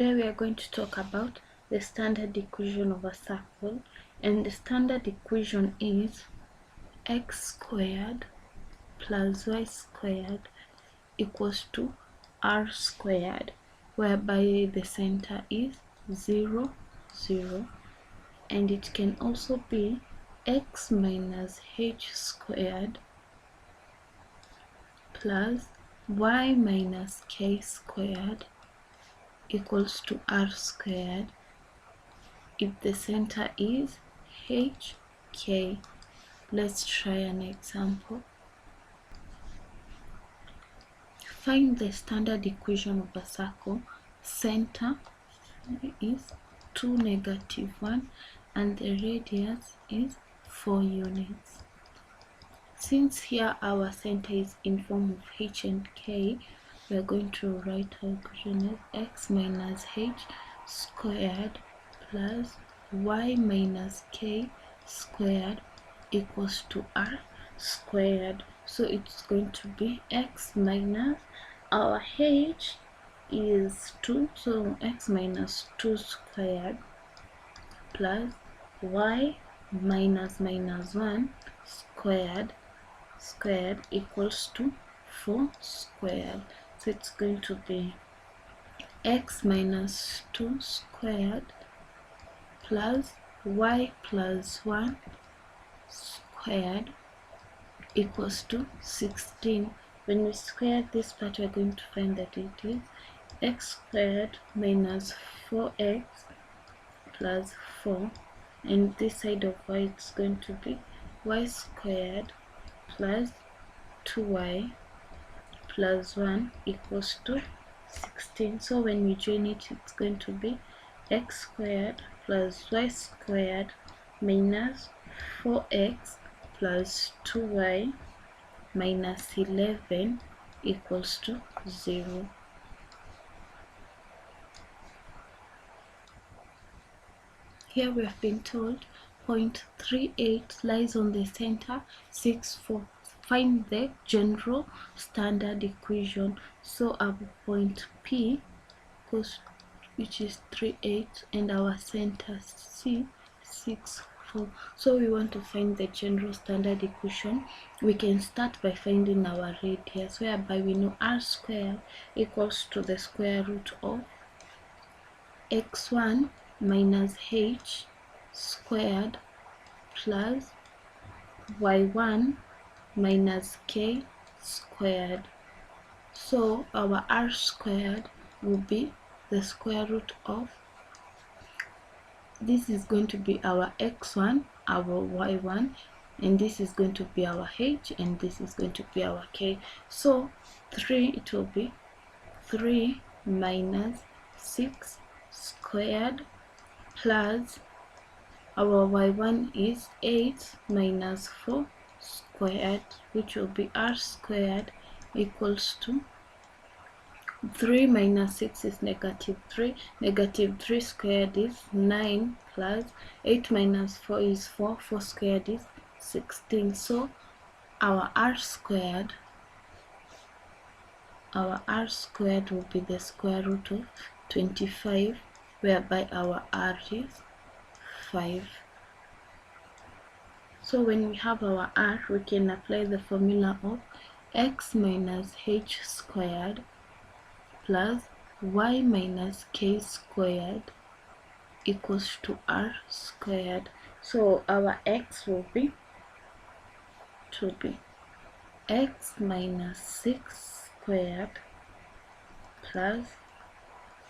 Today we are going to talk about the standard equation of a circle, and the standard equation is x squared plus y squared equals to r squared, whereby the center is 0, 0, and it can also be x minus h squared plus y minus k squared equals to r squared if the center is hk. Let's try an example. Find the standard equation of a circle. Center is 2, -1, and the radius is 4 units. Since here our center is in form of h and k, we are going to write our equation as x minus h squared plus y minus k squared equals to r squared. So it's going to be x minus, our h is 2, so x minus 2 squared plus y minus 1 squared equals to 4 squared. So it's going to be x minus 2 squared plus y plus 1 squared equals to 16. When we square this part, we're going to find that it is x squared minus 4x plus 4, and this side of y it's going to be y squared plus 2y plus 1 equals to 16. So when we join it, it's going to be x squared plus y squared minus 4x plus 2y minus 11 equals to 0. Here we have been told point 38 lies on the center 6, 4. Find the general standard equation. So our point P goes, which is 38, and our center C 6, 4. So we want to find the general standard equation. We can start by finding our radius, whereby we know r squared equals to the square root of x1 minus h squared plus y1 minus k squared. So our r squared will be the square root of, this is going to be our x1, our y1, and this is going to be our h, and this is going to be our k. So 3, it will be 3 minus 6 squared plus our y1 is 8 minus 4 squared, which will be r squared equals to 3 minus 6 is -3. -3 squared is 9 plus 8 minus 4 is 4. 4 squared is 16. So our r squared will be the square root of 25, whereby our r is 5. So when we have our r, we can apply the formula of x minus h squared plus y minus k squared equals to r squared. So our x will be x minus 6 squared plus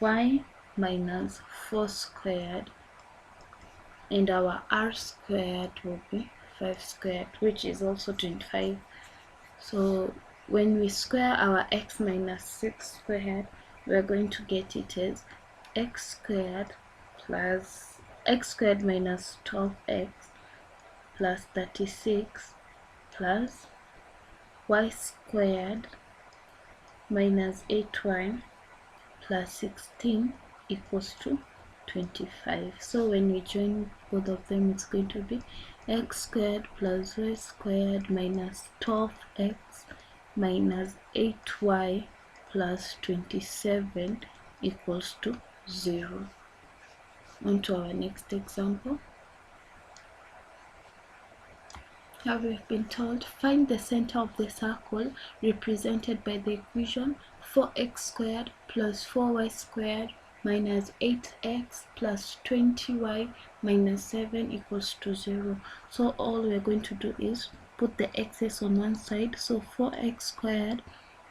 y minus 4 squared, and our r squared will be 5 squared, which is also 25. So when we square our x minus 6 squared, we are going to get it as x squared plus x squared minus 12x plus 36 plus y squared minus 8y plus 16 equals to 25. So when we join both of them, it's going to be x squared plus y squared minus 12x minus 8y plus 27 equals to 0. On to our next example. Now we've been told, find the center of the circle represented by the equation 4x squared plus 4y squared minus 8x plus 20y minus 7 equals to 0. So all we're going to do is put the x's on one side. So 4x squared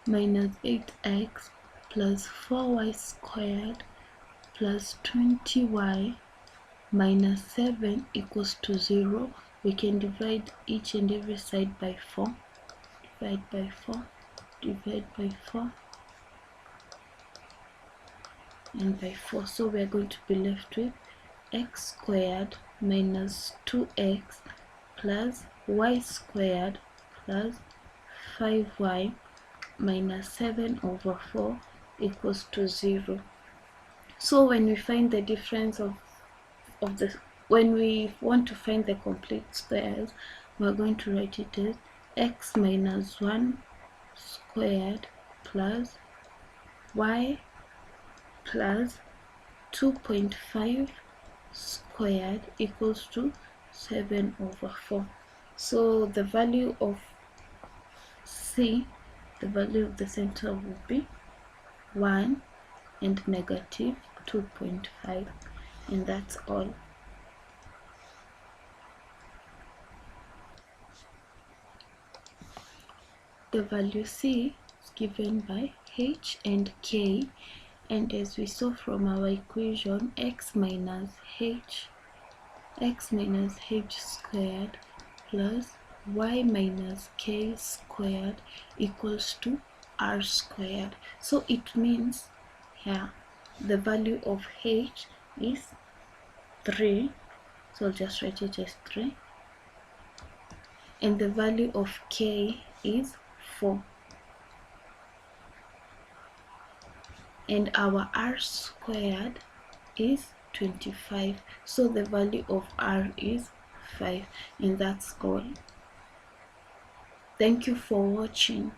minus 8x plus 4y squared plus 20y minus 7 equals to 0. We can divide each and every side by 4. Divide by 4, divide by 4, and by 4. So we are going to be left with x squared minus 2x plus y squared plus 5y minus 7 over 4 equals to 0. So when we find the difference when we want to find the complete squares, we're going to write it as x minus 1 squared plus y plus 2.5 squared equals to 7 over 4. So the value of C, the value of the center will be 1 and negative 2.5, and that's all. The value C is given by h and k, and as we saw from our equation, x minus h squared plus y minus k squared equals to r squared. So it means here the value of h is 3, so I'll just write it as 3, and the value of k is 4, and our r squared is 25, so the value of r is 5, and that's all. Thank you for watching.